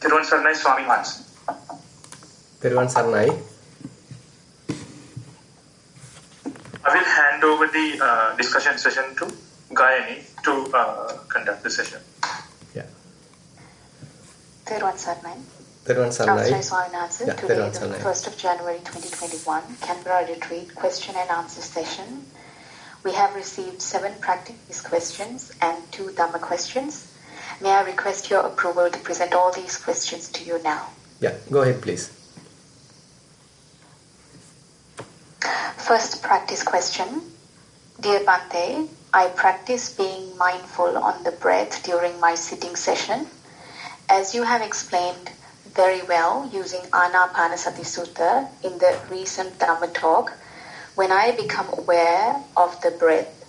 Thiruvan Saranai Swami Hans. Thiruvan Saranai. I will hand over the discussion session to Gayani to conduct the session. Yeah. Thero Saranai. Thiruvan Saranai. Namaste Swaminathan. Yeah, Today, Thiruvan the Saranai. 1st of January 2021, Canberra Retreat question and answer session. We have received 7 practice questions and 2 Dhamma questions. May I request your approval to present all these questions to you now? Yeah, go ahead please. First practice question. Dear Bhante, I practice being mindful on the breath during my sitting session. As you have explained very well using Anapanasati Sutta in the recent Dhamma talk, when I become aware of the breath,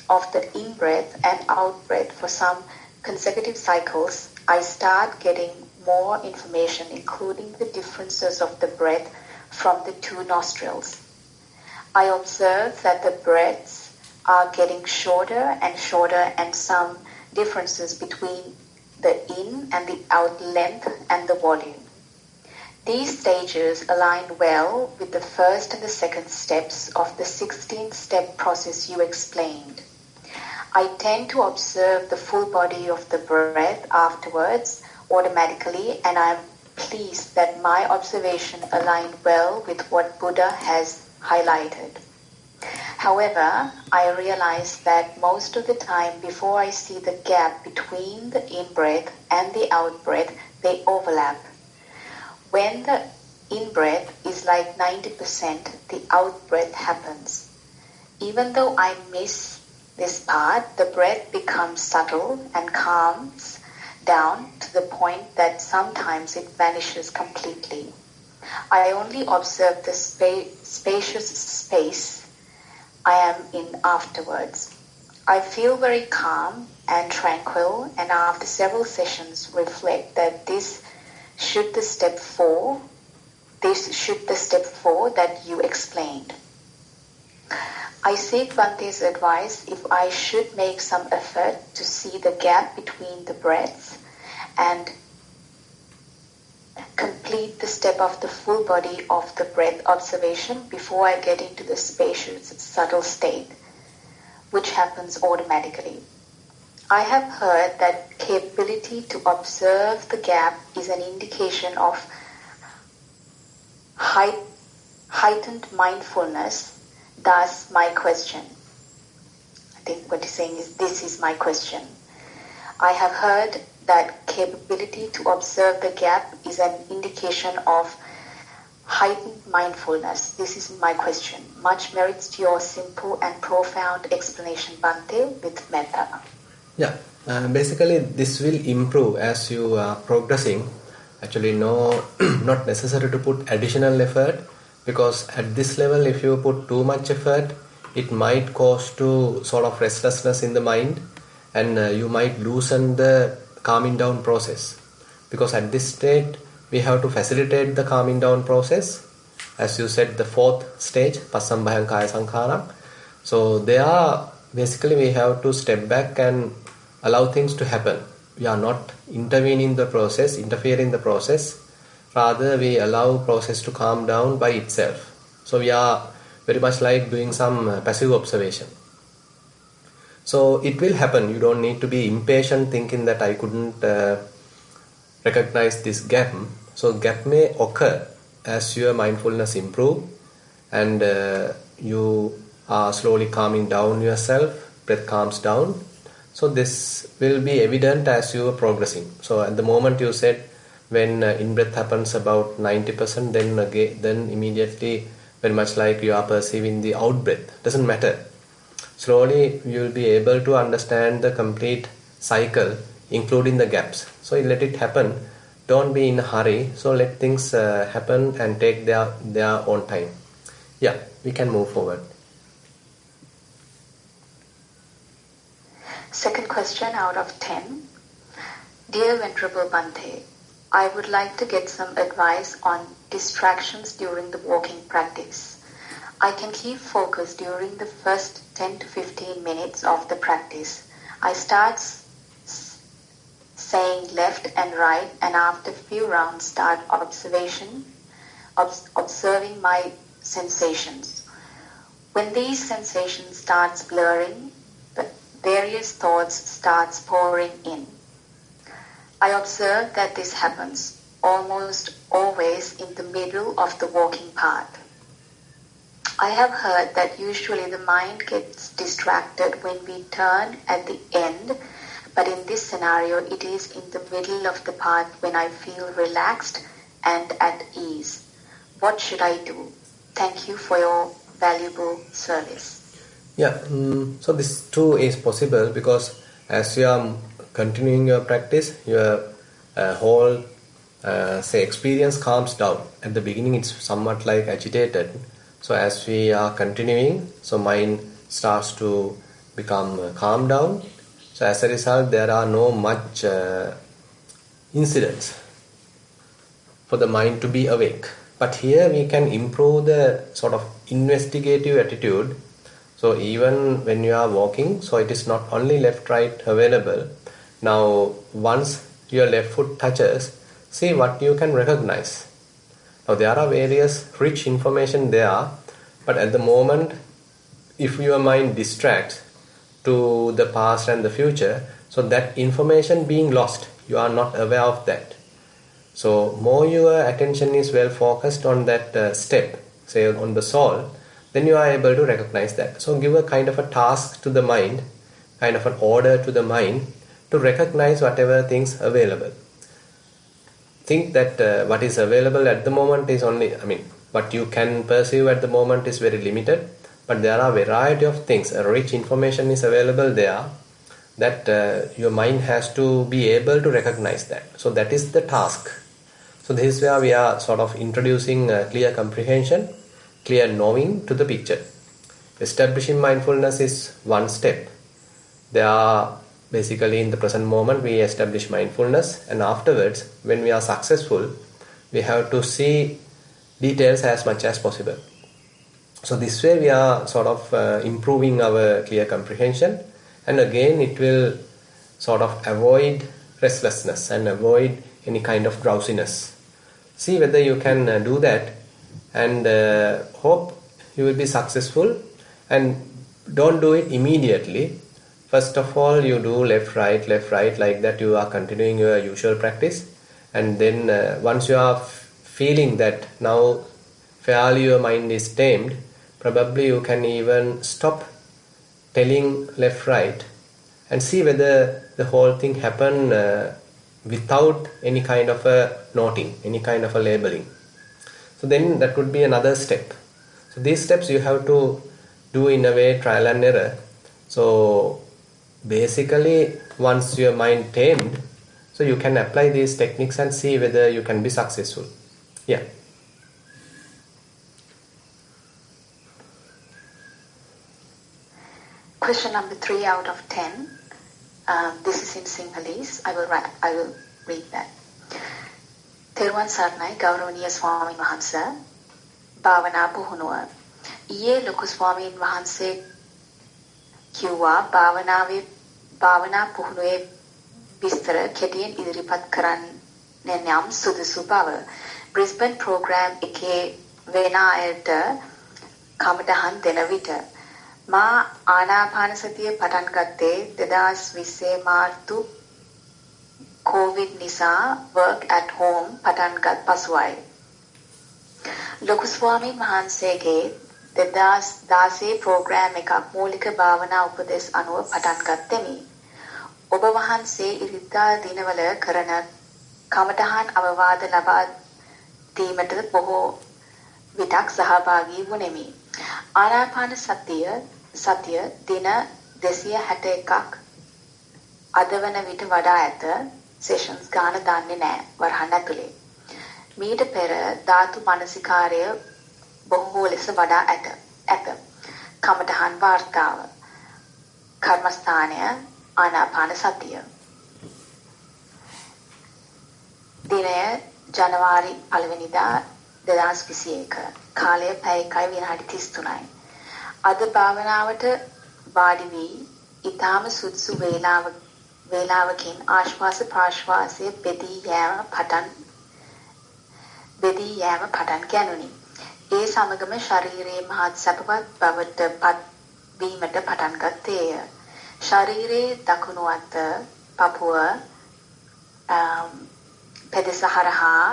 of the in-breath and out-breath for some consecutive cycles, I start getting more information, including the differences of the breath from the 2 nostrils. I observe that the breaths are getting shorter and some differences between the in and the out length and the volume. These stages align well with the first and the second steps of the 16-step process you explained. I tend to observe the full body of the breath afterwards automatically, and I am pleased that my observation aligned well with what Buddha has highlighted. However, I realize that most of the time before I see the gap between the in-breath and the out-breath, they overlap. When the in-breath is like 90%, the out-breath happens. Even though I miss this part, the breath becomes subtle and calms down to the point that sometimes it vanishes completely. I only observe the spacious space I am in afterwards. I feel very calm and tranquil, and after several sessions reflect that this should the step 4 that you explained. I seek Bhante's advice if I should make some effort to see the gap between the breaths and complete the step of the full body of the breath observation before I get into the spacious, subtle state, which happens automatically. I have heard that capability to observe the gap is an indication of heightened mindfulness. Thus, my question. I think what he's saying is, this is my question. I have heard that capability to observe the gap is an indication of heightened mindfulness. This is my question. Much merits to your simple and profound explanation, Bhante, with metta. Yeah, basically this will improve as you are progressing. Actually, no, not necessary to put additional effort, because at this level, if you put too much effort, it might cause to sort of restlessness in the mind, and you might loosen the calming down process. Because at this state, we have to facilitate the calming down process. As you said, the 4th stage, Passambhayam Kaya Sankharam. So there, basically we have to step back and allow things to happen. We are not interfering in the process. Rather, we allow process to calm down by itself. So we are very much like doing some passive observation. So it will happen. You don't need to be impatient thinking that I couldn't recognize this gap. So gap may occur as your mindfulness improve and you are slowly calming down yourself, breath calms down. So this will be evident as you are progressing. So at the moment you said when in-breath happens about 90%, then immediately very much like you are perceiving the out-breath. Doesn't matter. Slowly you will be able to understand the complete cycle, including the gaps. So let it happen. Don't be in a hurry. So let things happen and take their own time. Yeah, we can move forward. Second question out of 10. Dear Venerable Bhante, I would like to get some advice on distractions during the walking practice. I can keep focus during the first 10 to 15 minutes of the practice. I start saying left and right, and after a few rounds start observing my sensations. When these sensations starts blurring, various thoughts starts pouring in. I observe that this happens almost always in the middle of the walking path. I have heard that usually the mind gets distracted when we turn at the end, but in this scenario it is in the middle of the path when I feel relaxed and at ease. What should I do? Thank you for your valuable service. Yeah, so this too is possible because as you are continuing your practice, your whole experience calms down. At the beginning it's somewhat like agitated. So as we are continuing, so mind starts to become calm down. So as a result, there are no much incidents for the mind to be awake. But here we can improve the sort of investigative attitude. So even when you are walking, so it is not only left right available. Now once your left foot touches, see what you can recognize. Now there are various rich information there, but at the moment if your mind distracts to the past and the future, so that information being lost, you are not aware of that. So more your attention is well focused on that step, say on the sole, then you are able to recognize that. So give a kind of a task to the mind, kind of an order to the mind to recognize whatever things available. Think that what is available at the moment is only, what you can perceive at the moment is very limited, but there are a variety of things, a rich information is available there that your mind has to be able to recognize that. So that is the task. So this is where we are sort of introducing clear comprehension, clear knowing to the picture. Establishing mindfulness is one step. There are basically in the present moment we establish mindfulness, and afterwards when we are successful we have to see details as much as possible. So this way we are sort of improving our clear comprehension, and again it will sort of avoid restlessness and avoid any kind of drowsiness. See whether you can do that, and hope you will be successful. And don't do it immediately. First of all, you do left right like that. You are continuing your usual practice, and then once you are feeling that now fairly your mind is tamed, probably you can even stop telling left right and see whether the whole thing happen without any kind of a noting, any kind of a labeling. So then that would be another step. So these steps you have to do in a way trial and error. So basically once your mind tamed, so you can apply these techniques and see whether you can be successful. Yeah. Question number 3 out of 10. This is in Sinhalese. I will read that. Theruwan Saranai Gauraniya Swamin Wahanse Bhavana Puhunuwa. Iye Loku Swamin Wahanse Kiwa Bhavana Puhunuwe Bistara Kediyan Idiripat Karan Nenyam Sudusu Bhava. Brisbane program Ike Vanaya Kamadahan Denavita. Ma ආනාපානසතිය පටන් ගත්තේ 2020 මාර්තු COVID නිසා work at home පටන් ගත් පසුයි. ලොකු ස්වාමීන් වහන්සේගේ 2016 ප්‍රෝග්‍රෑම් එකක් මූලික භාවනා උපදෙස් අනුව පටන් ගත්තෙමි. ඔබ වහන්සේ ඉරිදා දිනවල කරන කමඨහන් අවවාද ලබා දීමට බොහෝ විටක් සහභාගී වුනේමි. ආනාපාන සතිය දින 261ක් අද වන විට වඩා ඇත. සෙෂන්ස් ගාන දන්නේ නැහැ වරහන් ඇතුලේ. මීට පෙර ධාතු මනසිකාරය බොහෝ ලෙස වඩා ඇත. කමඨහන් වාර්තාව කර්මස්ථානය ආනාපාන සතිය. දිනය ජනවාරි 1 වෙනිදා 2021 කාලය පැය 1 විනාඩි 33යි. අද භාවනාවට වාඩි වී ඊටාම සුදුසු වේලාව වේලාවකින් ආශ්වාස ප්‍රාශ්වාසයේ බෙදී යෑම පටන් ගැනුනි. ඒ සමගම ශරීරයේ මහත් සැපවත් බවට පත්වීමට පටන් ගත්තේය. ශරීරයේ දකුණු අත පපුව පෙදෙස හරහා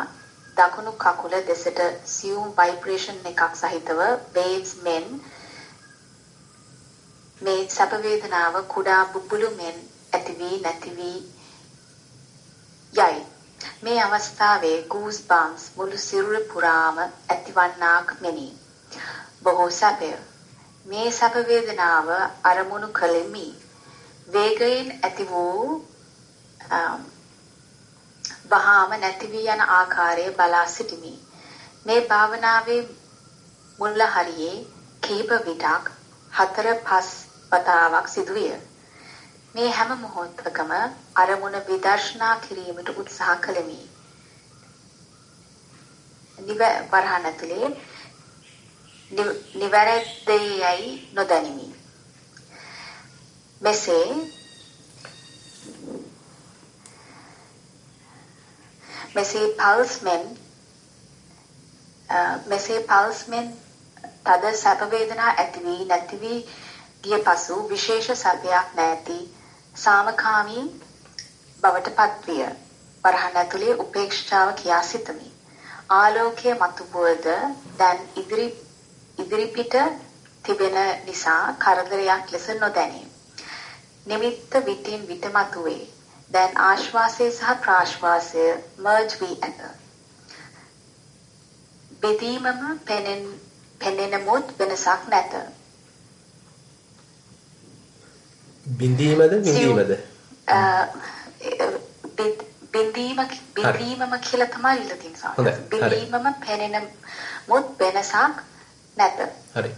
දකුණු කකුල දෙසට සියුම් ভাইබ්‍රේෂන් එකක් සහිතව වේව්ස් මෙන් මේ සැප වේදනාව කුඩා බුබුලු මෙන් ඇති වී නැති වී යයි. මේ අවස්ථාවේ ගූස් බම්ස් මුළු සිරුර පුරාම ඇතිවන්නාක් මෙනි. බොහෝ සැපය. මේ සැප වේදනාව අරමුණු කළෙමි. වේගයෙන් ඇති වූ වහාම නැති වී යන ආකාරය බලා සිටිමි. මේ භාවනාවේ මුල හරියේ කීප විටක් 4-5 වතාවක් සිදුවිය. මේ හැම මොහොතකම අරමුණ විදර්ශනා කිරීමට උත්සාහ කළෙමි. වරහන් ඇතුලේ නිවැරදියයි නොදනිමි. මෙසේ පල්ස් මෙන් තද සැප වේදනා ඇති වී නැති වී ගිය පසු විශේෂ සැපයක් නැති සාමකාමී බවට පත්විය. වරහන් ඇතුලේ උපේක්ෂාව කියා සිතමි. ආලෝකයේ මතුවද දැන් ඉදිරිපිට තිබෙන නිසා කරදරයක් ලෙස නොදැනේ. නිමිත්ත විටින් විට මතුවේ. දැන් ආශ්වාසය සහ ප්‍රාශ්වාසය මර්ජ් වී ඇත. බෙදීමම පෙනෙනමුත් වෙනසක් නැත. බින්දීමද? බින්දීමම කියලා තමයි ඉල්ල තියෙනවා. බින්දීමම පෙනෙනමුත් වෙනසක් නැත. හරි.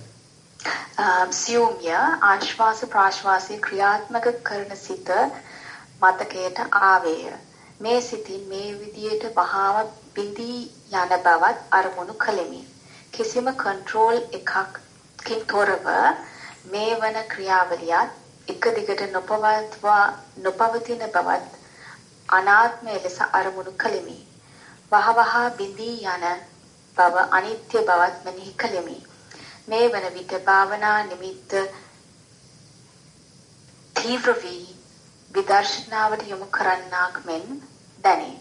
සියුම්ය ආශ්වාස ප්‍රාශ්වාසයේ ක්‍රියාත්මක කරන සිත මතකයට ආවේය. මේ සිතින් මේ විදියට වහාම බිඳී යන බවත් අරමුණු කළෙමි. කිසිම කන්ට්‍රෝල් එකකින් තොරව මේ වන ක්‍රියාවලියත් එක දිගට නොපවතින බවත් අනාත්මය ලෙස අරමුණු කළෙමි. වහවහ බිඳී යන බව අනිත්‍ය බවත් මෙනෙහි කළෙමි. මේ වන විට භාවනා නිමිත්ත තීව්‍ර වී විදර්ශනාවට යොමු කරන්නාක් මෙන් දැනේ.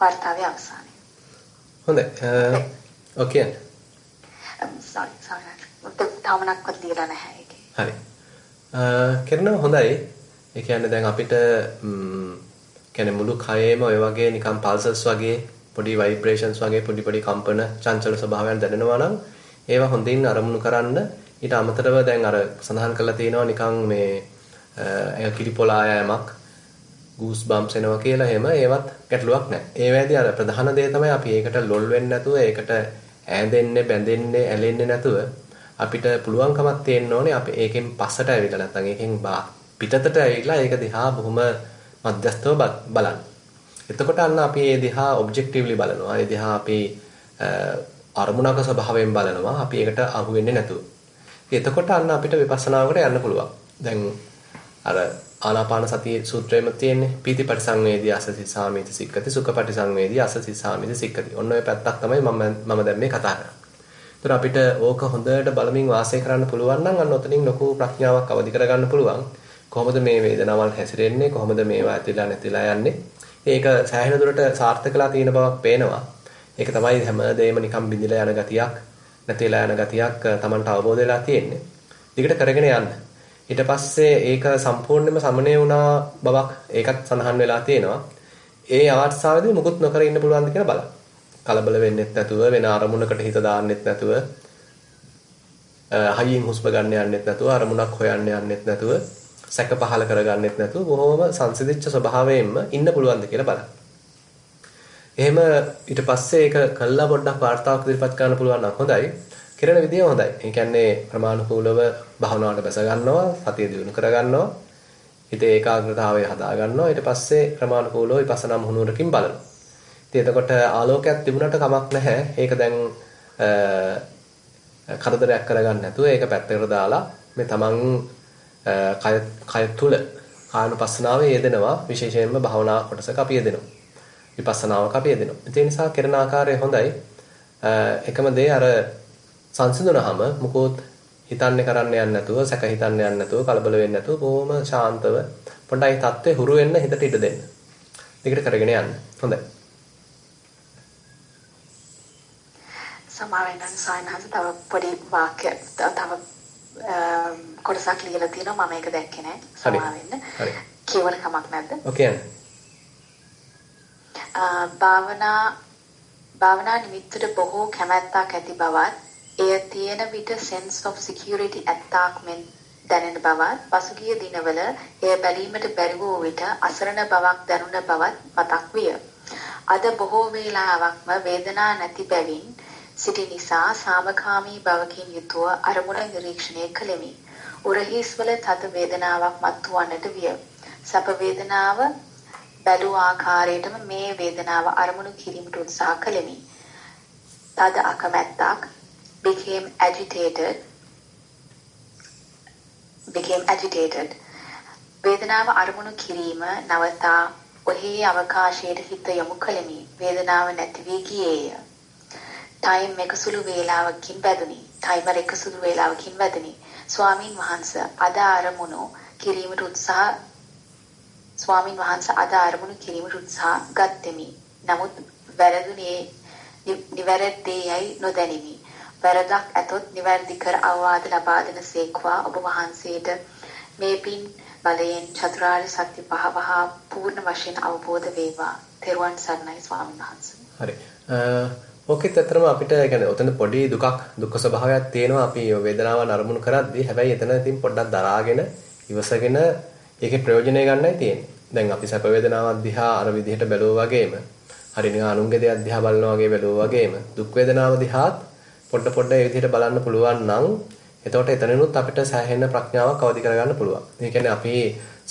වර්තාවේ අවසානය. හොඳයි. ඔකේ. sorry. තාමනක්වත් දීලා නැහැ ඒකේ. හරි. කරනවා හොඳයි. ඒ කියන්නේ දැන් අපිට කියන්නේ මුළු කයෙම ඔය වගේ නිකන් පල්සස් වගේ පොඩි ভাইබ්‍රේෂන්ස් වගේ පොඩි කම්පන චංචල ස්වභාවයන් දැනෙනවා නම් ඒවා හොඳින් අරමුණු කරන්න. ඊට අමතරව දැන් අර සඳහන් කරලා තියෙනවා නිකන් මේ කිලිපොලායමක් ගූස් බම්ස් එනවා කියලා එහෙම ඒවත් ගැටලුවක් නැහැ. ඒ වේදී අර ප්‍රධාන දේ තමයි අපි ඒකට ලොල් වෙන්නේ නැතුව ඒකට ඈඳෙන්නේ බැඳෙන්නේ ඇලෙන්නේ නැතුව අපිට පුළුවන්කමක් තියෙන්න ඕනේ අපි ඒකෙන් පස්සට ඇවිල්ලා නැත්නම් ඒකෙන් පිටතට ඇවිල්ලා ඒක දිහා බොහොම මධ්‍යස්තව බලන්න. එතකොට අන්න අපි ඒ දිහා ඔබ්ජෙක්ටිව්ලි බලනවා. ඒ දිහා අපි අරමුණක ස්වභාවයෙන් බලනවා. අපි ඒකට අහු වෙන්නේ නැතුව. එතකොට අන්න අපිට විපස්සනාවකට යන්න පුළුවන්. දැන් අර ආනාපාන සතිය සූත්‍රයේම තියෙන්නේ පීති පරිසංවේදී අසසි සාමිති සික්කති සුඛ පරිසංවේදී අසසි සාමිති සික්කති. ඔන්න ඔය පැත්තක් තමයි මම දැන් මේ කතා කරන්නේ. ඒතර අපිට ඕක හොඳට බලමින් වාසය කරන්න පුළුවන් නම් අන්න ඔතනින් ලොකු ප්‍රඥාවක් අවදි කරගන්න පුළුවන්. කොහොමද මේ වේදනාවල් හැසිරෙන්නේ? කොහොමද මේවා ඇතිලා නැතිලා යන්නේ? ඒක සෑහෙන දුරට සාර්ථකලා තියෙන බවක් පේනවා. ඒක තමයි හැමදේම නිකන් බිඳිලා යන ගතියක්, නැතිලා යන ගතියක් Tamanට අවබෝධ වෙලා තියෙන්නේ. ඊකට කරගෙන යන්න. ඊට පස්සේ ඒක සම්පූර්ණයෙන්ම සමනය වුණා බවක් ඒකත් සඳහන් වෙලා තියෙනවා. ඒ අවස්ථාවේදී මුකුත් නොකර ඉන්න පුළුවන්ද කියලා බලන්න. කලබල වෙන්නෙත් නැතුව වෙන අරමුණකට හිත දාන්නෙත් නැතුව හයියෙන් හුස්ම ගන්න යන්නෙත් නැතුව අරමුණක් හොයන්න යන්නෙත් නැතුව සැක පහල කරගන්නෙත් නැතුව බොහොම සංසිඳිච්ච ස්වභාවයෙන්ම ඉන්න පුළුවන්ද කියලා බලන්න. එහෙම ඊට පස්සේ ඒක කළා පොඩ්ඩක් වාර්තාවක් ඉදිරිපත් කරන්න පුළුවන් නම් හොඳයි. කරන විදිය හොඳයි. ඒ කියන්නේ ප්‍රමාණිකූලව භාවනාවට බැස ගන්නවා, සතිය දියුණු කර ගන්නවා, හිතේ ඒකාග්‍රතාවය හදා ගන්නවා. ඊට පස්සේ ප්‍රමාණිකූලව විපස්සනා මුහුණුවරකින් බලනවා. ඉතින් එතකොට ආලෝකයක් තිබුණට කමක් නැහැ. ඒක දැන් කරදරයක් කරගන්න නැතුව ඒක පැත්තකට දාලා මේ තමන් කය තුල කායනුපස්සනාවේ යෙදෙනවා විශේෂයෙන්ම භාවනා කොටසක අපි යෙදෙනවා. විපස්සනාවක අපි යෙදෙනවා. ඒ නිසා කරන ආකාරය හොඳයි. එකම දේ අර සංසිඳුනහම මොකොත් හිතන්නේ කරන්න යන්නේ නැතුව, සැක හිතන්න යන්නේ නැතුව, කලබල වෙන්නේ නැතුව බොහොම ශාන්තව පොඩ්ඩයි තත්ත්වේ හුරු වෙන්න හිතට ඉඩ දෙන්න. දෙකට කරගෙන යන්න. හොඳයි. සමාවෙන්න සායනහස තව පොඩි වාක්‍ය තව කොටසක් ලියලා තියෙනවා මම ඒක දැක්කේ නෑ. සමාවෙන්න. හරි. කියවන කමක් නැද්ද? ඔකේ. භාවනා නිමිත්තට බොහෝ කැමැත්තක් ඇති බවත් එය තියෙන විට sense of security ඇත්තාක් මෙන් දැනෙන බවත් පසුගිය දිනවල එය බැලීමට බැරි වූ විට අසරණ බවක් දැනුණ බවත් මතක් විය. අද බොහෝ වේලාවක්ම වේදනා නැති බැවින් සිටි නිසා සාමකාමී බවකින් යුතුව අරමුණ නිරීක්ෂණය කළෙමි. උරහිස්වල තද වේදනාවක් මතුවන්නට විය. සැප වේදනාව බැලූ ආකාරයටම මේ වේදනාව අරමුණු කිරීමට උත්සාහ කළෙමි. තද අකමැත්තක් became agitated. වේදනාව අරමුණු කිරීම නවතා ඔහේ අවකාශයට හිත යොමු කළෙමි. වේදනාව නැති වී ගියේය. ටයිමර් එක සුළු වේලාවකින් වැදුනි. ස්වාමින් වහන්සේ අද අරමුණු කිරීමට උත්සාහ ගත්තෙමි. නමුත් වැරදුනේ නිවැරදියයි නොදැනිමි. වැරදක් ඇතොත් නිවැරදි කර අවවාද ලබා දෙන සේක්වා ඔබ වහන්සේට මේ පින් බලයෙන් චතුරාර්ය සත්‍ය පහවහ පූර්ණ වශයෙන් අවබෝධ වේවා. තෙරුවන් සරණයි ස්වාමීන් වහන්සේ. හරි. ඕකෙත් ඇත්තටම අපිට කියන්නේ ඔතන පොඩි දුක්ඛ ස්වභාවයක් තියෙනවා අපි වේදනාවන් අරමුණු කරද්දී. හැබැයි එතන ඉතින් පොඩ්ඩක් දරාගෙන ඉවසගෙන ඒකේ ප්‍රයෝජනය ගන්නයි තියෙන්නේ. දැන් අපි සැප වේදනාවක් දිහා අර විදිහට බැලුවා වගේම හරි නිකන් අනුන්ගේ දෙයක් දිහා බලනවා වගේ බැලුවා වගේම දුක් වේදනාව දිහාත් පොඩ ඒ විදිහට බලන්න පුළුවන් නම් එතකොට එතනිනුත් අපිට සෑහෙන ප්‍රඥාවක් අවදි කරගන්න පුළුවන්. ඒ කියන්නේ අපි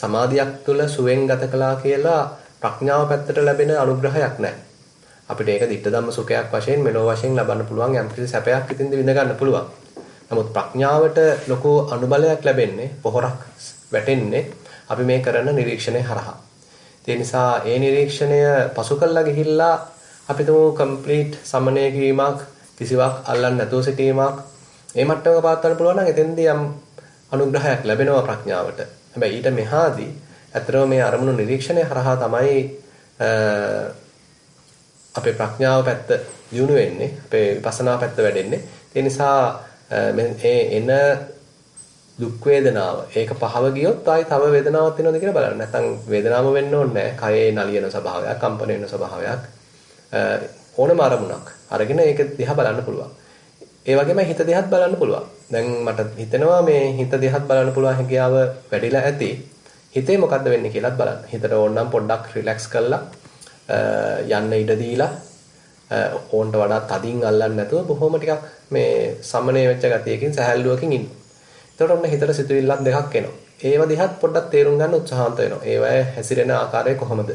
සමාධියක් තුළ සුවෙන් ගත කළා කියලා ප්‍රඥාව පැත්තට ලැබෙන අනුග්‍රහයක් නැහැ. අපිට ඒක ditta ධම්ම සුඛයක් වශයෙන් මෙලෝ වශයෙන් ලබන්න පුළුවන් යම්කිසි සැපයක් ඉතින්ද විඳ ගන්න පුළුවන්. නමුත් ප්‍රඥාවට ලොකු අනුබලයක් ලැබෙන්නේ පොහොරක් වැටෙන්නේ අපි මේ කරන නිරීක්ෂණය හරහා. ඒ නිසා ඒ නිරීක්ෂණය පසු කළා ගිහිල්ලා අපි තුමු කම්ප්ලීට් සමනය කිරීමක් කිසිවක් අල්ලන්නේ නැතුව සිටීමක් මේ මට්ටමක පාත්වන්න පුළුවන් නම් එතෙන්දී යම් අනුග්‍රහයක් ලැබෙනවා ප්‍රඥාවට. හැබැයි ඊට මෙහාදී අතරම මේ අරමුණු නිරීක්ෂණය හරහා තමයි අපේ ප්‍රඥාව පැත්ත දියුණු වෙන්නේ, අපේ විපස්සනා පැත්ත වැඩෙන්නේ. ඒ නිසා මේ එන දුක් වේදනාව ඒක පහව ගියොත් ආයි තව වේදනාවක් වෙනවද කියලා බලන්න. නැත්නම් වේදනාව වෙන්න ඕනේ නැහැ. කයේ නලියන ස්වභාවයක්, කම්පන වෙන ස්වභාවයක් ඕනම අරමුණක් අරගෙන ඒක දිහා බලන්න පුළුවන්. ඒ වගේම හිත දිහාත් බලන්න පුළුවන්. දැන් මට හිතෙනවා මේ හිත දිහාත් බලන්න පුළුවන් හැකියාව වැඩිලා ඇති. හිතේ මොකද්ද වෙන්නේ කියලාත් බලන්න. හිතට ඕනනම් පොඩ්ඩක් රිලැක්ස් කරලා යන්න ඉඩ දීලා ඕන්ට වඩා තදින් අල්ලන්නේ නැතුව බොහොම ටිකක් මේ සමනය වෙච්ච ගතියකින් සහැල්ලුවකින් ඉන්න. එතකොට ඔන්න හිතට සිතුවිල්ලක් දෙකක් එනවා. ඒව දිහාත් පොඩ්ඩක් තේරුම් ගන්න උත්සාහන්ත වෙනවා. ඒවයේ හැසිරෙන ආකාරය කොහොමද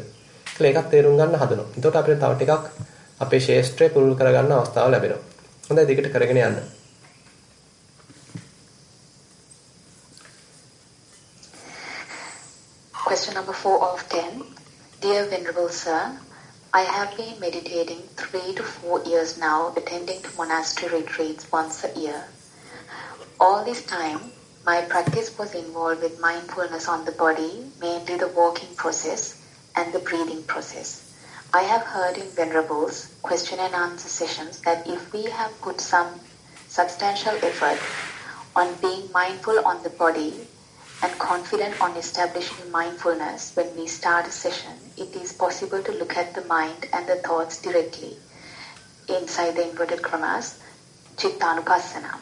කියලා ඒකත් තේරුම් ගන්න හදනවා. එතකොට අපිට තව ටිකක් අපේ ශේෂ්ත්‍රය පුරුදු කරගන්න අවස්ථාව ලැබෙනවා. හොඳයි දිගට කරගෙන යන්න. Question number 4 of 10. Dear Venerable Sir, I have been meditating 3 to 4 years now, attending to monastery retreats once a year. All this time, my practice was involved with mindfulness on the body, mainly the walking process and the breathing process. I have heard in Venerables question and answer sessions that if we have put some substantial effort on being mindful on the body and confident on establishing mindfulness when we start a session, it is possible to look at the mind and the thoughts directly. Inside the inverted commas, Chittanupassana.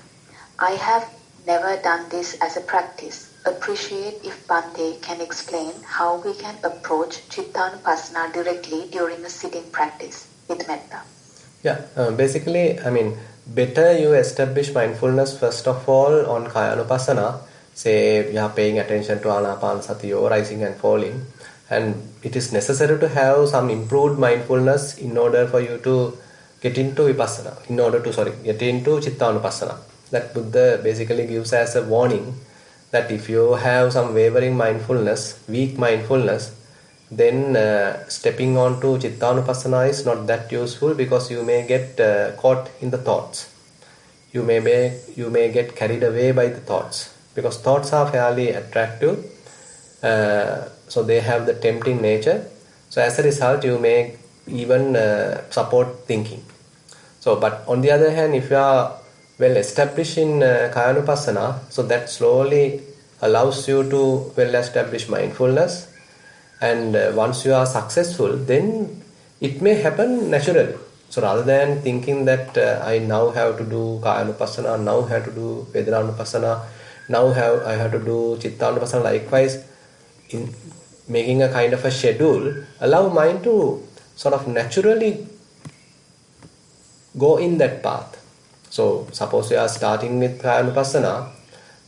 I have never done this as a practice. Appreciate if Bhante can explain how we can approach Chittanupassana directly during a sitting practice with metta. Yeah, basically, better you establish mindfulness first of all on Kayanupassana. Say you are paying attention to Anapanasati or rising and falling, and it is necessary to have some improved mindfulness in order for you to get into Vipassana, get into Chittanupassana. That Buddha basically gives as a warning that if you have some wavering mindfulness, weak mindfulness, then stepping on to Chittanupassana is not that useful, because you may get caught in the thoughts. You may get carried away by the thoughts, because thoughts are fairly attractive, so they have the tempting nature. So as a result, you may even support thinking. So, but on the other hand, if you are well established in Kayanupassana, so that slowly allows you to well establish mindfulness, and once you are successful, then it may happen naturally. So rather than thinking that I now have to do Kayanupassana, now have to do Vedananupassana, now I have to do Chittanupassana, likewise, in making a kind of a schedule, allow mind to sort of naturally go in that path. So suppose you are starting with Kayanupassana,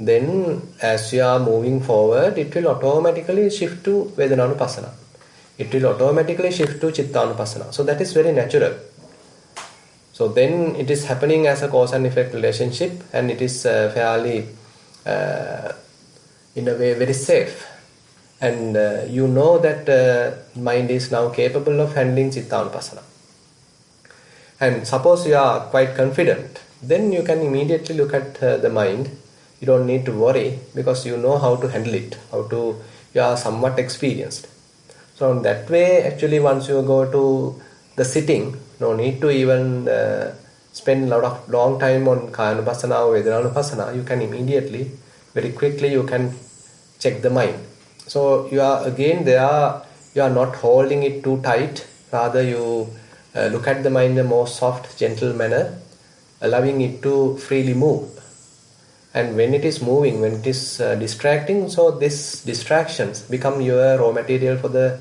then as you are moving forward, it will automatically shift to Vedananupassana. It will automatically shift to Chittanupassana. So that is very natural. So then it is happening as a cause and effect relationship, and it is fairly, in a way, very safe. And you know that mind is now capable of handling Chittanupassana. And suppose you are quite confident, then you can immediately look at the mind. You don't need to worry, because you know how to handle it, you are somewhat experienced. So in that way, actually, once you go to the sitting, no need to even spend a lot of long time on Kayanupassana or Vedananupassana. You can immediately, very quickly, you can check the mind. So you are again there, you are not holding it too tight, rather you look at the mind in a more soft, gentle manner, allowing it to freely move. And when it is moving, when it is distracting, so these distractions become your raw material for the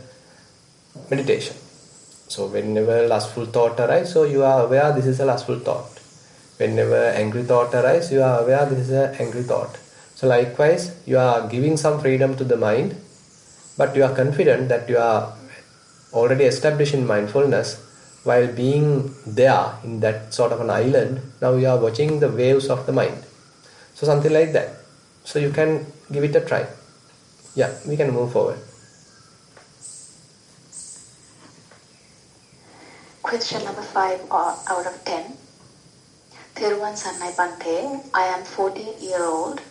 meditation. So whenever lustful thought arises, so you are aware this is a lustful thought. Whenever angry thought arises, you are aware this is an angry thought. So likewise, you are giving some freedom to the mind, but you are confident that you are already established in mindfulness. While being there in that sort of an island, now you are watching the waves of the mind. So something like that. So you can give it a try. Yeah, we can move forward. Question number 5 out of 10. Theruvan Sannai Bante, I am a 14-year-old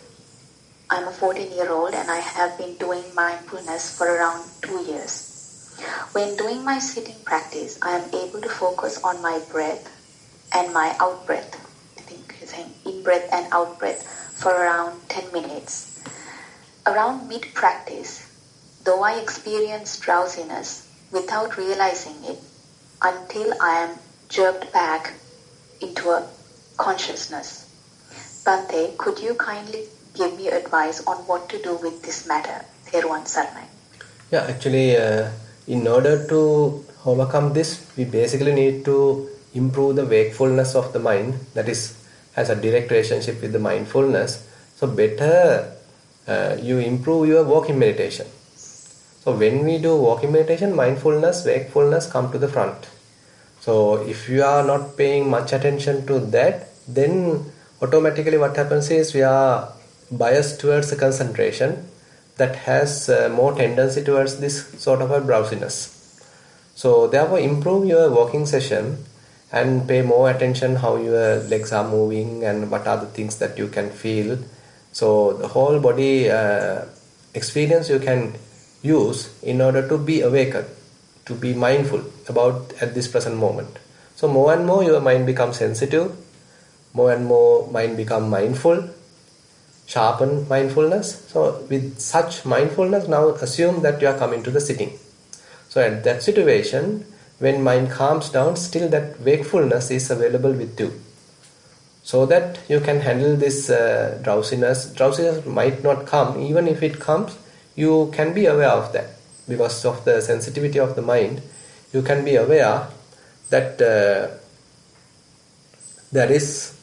and I have been doing mindfulness for around 2 years. When doing my sitting practice, I am able to focus on my breath and my out-breath. I think you're saying in-breath and out-breath for around 10 minutes. Around mid-practice, though I experience drowsiness without realizing it until I am jerked back into a consciousness. Bante, could you kindly give me advice on what to do with this matter? Theruvan Sannai. Yeah, actually, in order to overcome this, we basically need to improve the wakefulness of the mind. That is, has a direct relationship with the mindfulness. So better you improve your walking meditation. So when we do walking meditation, mindfulness, wakefulness come to the front. So if you are not paying much attention to that, then automatically what happens is we are biased towards a concentration that has more tendency towards this sort of a drowsiness. So therefore improve your walking session and pay more attention how your legs are moving and what are the things that you can feel. So the whole body experience you can use in order to be awakened, to be mindful about at this present moment. So more and more your mind becomes sensitive, more and more mind become mindful, sharpen mindfulness. So with such mindfulness, now assume that you are coming to the sitting. So at that situation, when mind calms down, still that wakefulness is available with you, so that you can handle this drowsiness. Drowsiness might not come. Even if it comes, you can be aware of that. Because of the sensitivity of the mind, you can be aware that there is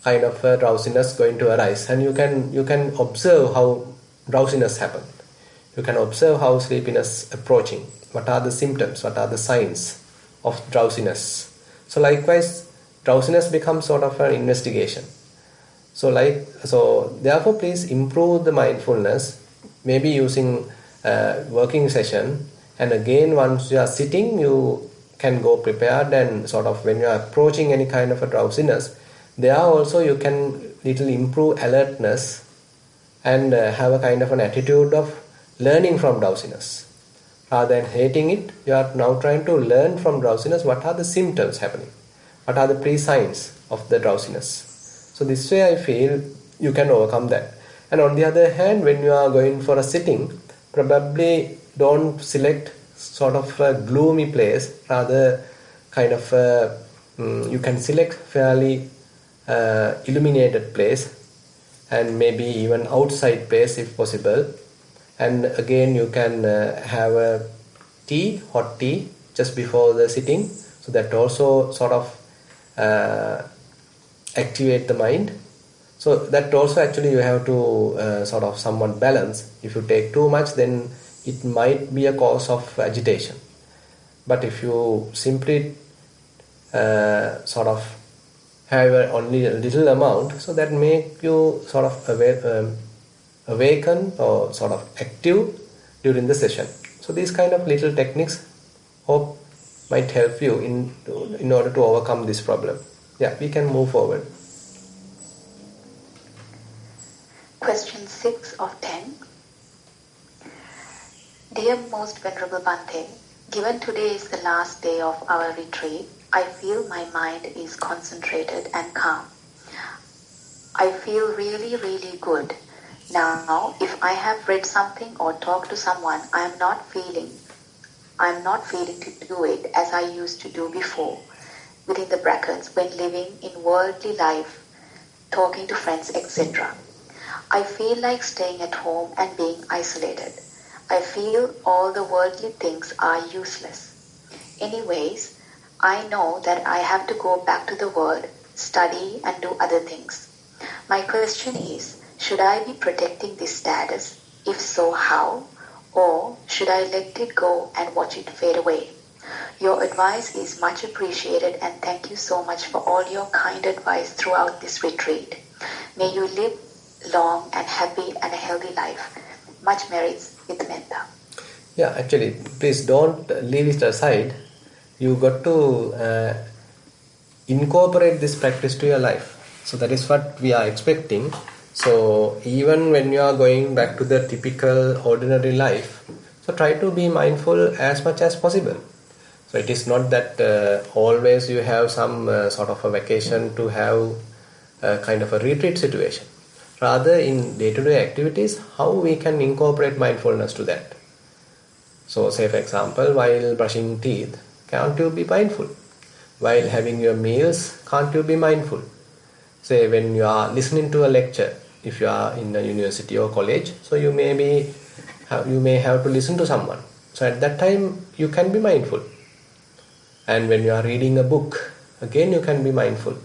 kind of a drowsiness going to arise, and you can observe how drowsiness happens. You can observe how sleepiness approaching. What are the symptoms? What are the signs of drowsiness? So likewise, drowsiness becomes sort of an investigation. So therefore please improve the mindfulness, maybe using working session, and again once you are sitting you can go prepared, and sort of when you are approaching any kind of a drowsiness, there also you can little improve alertness and have a kind of an attitude of learning from drowsiness. Rather than hating it, you are now trying to learn from drowsiness what are the symptoms happening, what are the pre-signs of the drowsiness. So this way I feel you can overcome that. And on the other hand, when you are going for a sitting, probably don't select sort of a gloomy place, rather kind of you can select fairly illuminated place, and maybe even outside place if possible. And again you can have a hot tea just before the sitting, so that also sort of activate the mind. So that also actually you have to sort of somewhat balance. If you take too much, then it might be a cause of agitation. But if you simply sort of have only a little amount, so that make you sort of awaken or sort of active during the session. So these kind of little techniques hope might help you in order to overcome this problem. Yeah, we can move forward. Question 6 of 10. Dear Most Venerable Bhante, given today is the last day of our retreat, I feel my mind is concentrated and calm. I feel really, really good. Now, if I have read something or talked to someone, I'm not feeling to do it as I used to do before, within the brackets, when living in worldly life, talking to friends, etc. I feel like staying at home and being isolated. I feel all the worldly things are useless. Anyways, I know that I have to go back to the world, study and do other things. My question is, should I be protecting this status? If so, how? Or should I let it go and watch it fade away? Your advice is much appreciated, and thank you so much for all your kind advice throughout this retreat. May you live long and happy and a healthy life. Much merits with metta. Yeah, actually, please don't leave it aside. You got to incorporate this practice to your life. So that is what we are expecting. So even when you are going back to the typical ordinary life, so try to be mindful as much as possible. So it is not that always you have some sort of a vacation to have a kind of a retreat situation. Rather, in day-to-day activities, how we can incorporate mindfulness to that. So say for example, while brushing teeth, can't you be mindful? While having your meals, can't you be mindful? Say when you are listening to a lecture, if you are in a university or college, so you may have to listen to someone. So at that time you can be mindful. And when you are reading a book, again you can be mindful.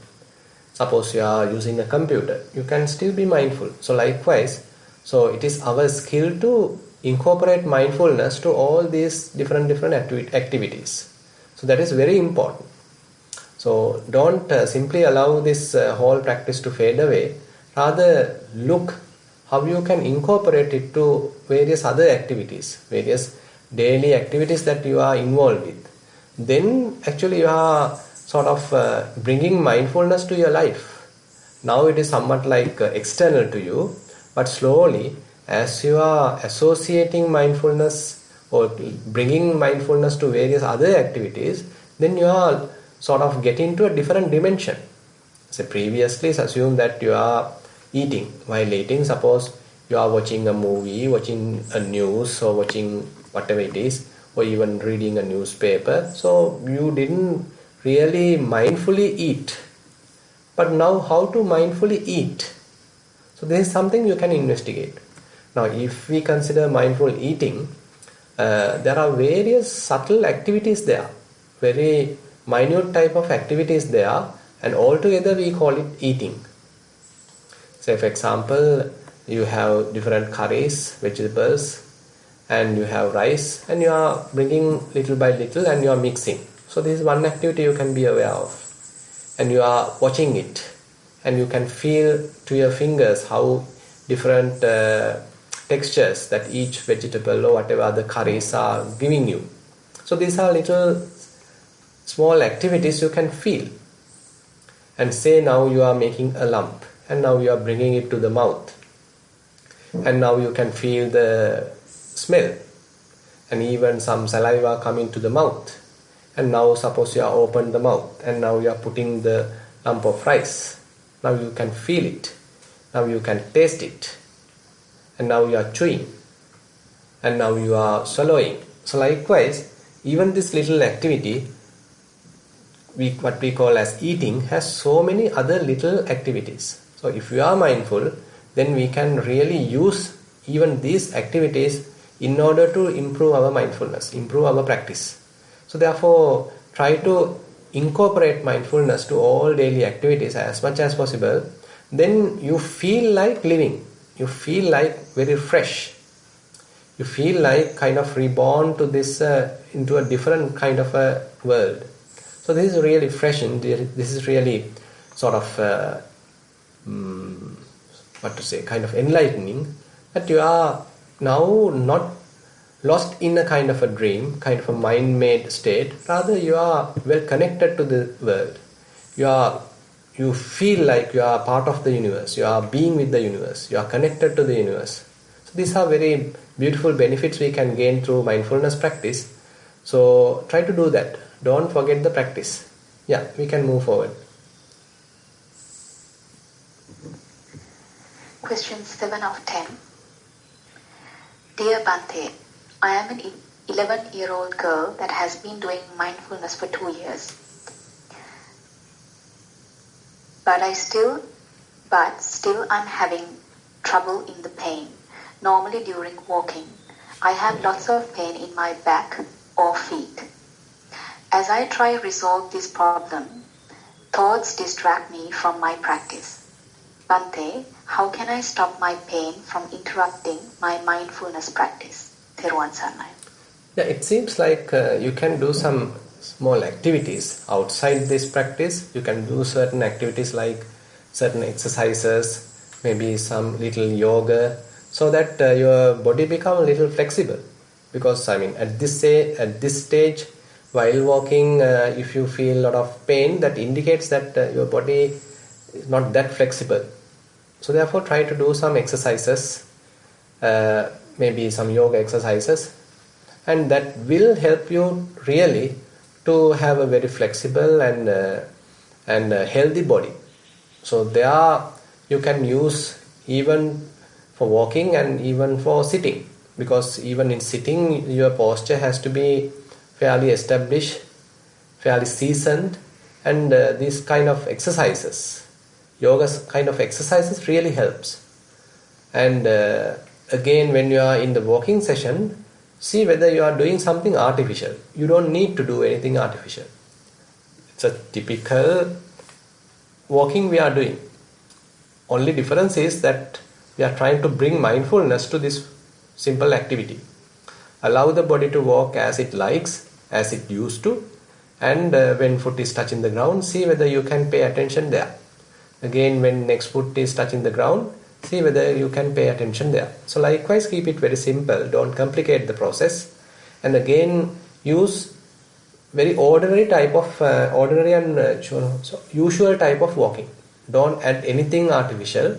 Suppose you are using a computer, you can still be mindful. So likewise, so it is our skill to incorporate mindfulness to all these different activities. So that is very important. So don't simply allow this whole practice to fade away. Rather look how you can incorporate it to various other activities, various daily activities that you are involved with. Then actually you are sort of bringing mindfulness to your life. Now it is somewhat like external to you, but slowly as you are associating mindfulness or bringing mindfulness to various other activities, then you are sort of getting into a different dimension. So previously assume that you are eating. While eating, suppose you are watching a movie, watching a news, or watching whatever it is, or even reading a newspaper. So you didn't really mindfully eat. But now how to mindfully eat? So this is something you can investigate. Now if we consider mindful eating, there are various subtle activities there, very minute type of activities there, and altogether we call it eating. Say for example, you have different curries, vegetables, and you have rice, and you are bringing little by little and you are mixing. So this is one activity you can be aware of, and you are watching it, and you can feel to your fingers how different textures that each vegetable or whatever other curries are giving you. So these are little small activities you can feel. And say now you are making a lump and now you are bringing it to the mouth. And now you can feel the smell and even some saliva coming to the mouth. And now suppose you are open the mouth and now you are putting the lump of rice. Now you can feel it. Now you can taste it. And now you are chewing. And now you are swallowing. So likewise, even this little activity, what we call as eating, has so many other little activities. So if you are mindful, then we can really use even these activities in order to improve our mindfulness, improve our practice. So therefore, try to incorporate mindfulness to all daily activities as much as possible. Then you feel like living. You feel like very fresh. You feel like kind of reborn to this into a different kind of a world. So this is really fresh and this is really sort of kind of enlightening, that you are now not lost in a kind of a dream, kind of a mind-made state. Rather, you are well connected to the world. You feel like you are part of the universe. You are being with the universe. You are connected to the universe. So these are very beautiful benefits we can gain through mindfulness practice. So try to do that. Don't forget the practice. Yeah, we can move forward. Question 7 of 10. Dear Bhante, I am an 11-year-old girl that has been doing mindfulness for 2 years. But still I'm having trouble in the pain. Normally during walking, I have lots of pain in my back or feet. As I try to resolve this problem, thoughts distract me from my practice. Bhante, how can I stop my pain from interrupting my mindfulness practice? Thero. Yeah, it seems like you can do some small activities outside this practice. You can do certain activities like certain exercises, maybe some little yoga, so that your body become a little flexible. Because at this stage, while walking, if you feel a lot of pain, that indicates that your body is not that flexible. So therefore, try to do some exercises, maybe some yoga exercises, and that will help you really to have a very flexible and healthy body. So there you can use even for walking and even for sitting, because even in sitting your posture has to be fairly established, fairly seasoned, and these kind of exercises, yoga kind of exercises really helps. And again, when you are in the walking session, see whether you are doing something artificial. You don't need to do anything artificial. It's a typical walking we are doing. Only difference is that we are trying to bring mindfulness to this simple activity. Allow the body to walk as it likes, as it used to, and when foot is touching the ground, see whether you can pay attention there. Again, when next foot is touching the ground, see whether you can pay attention there. So likewise, keep it very simple. Don't complicate the process. And again, use very ordinary type of usual type of walking. Don't add anything artificial,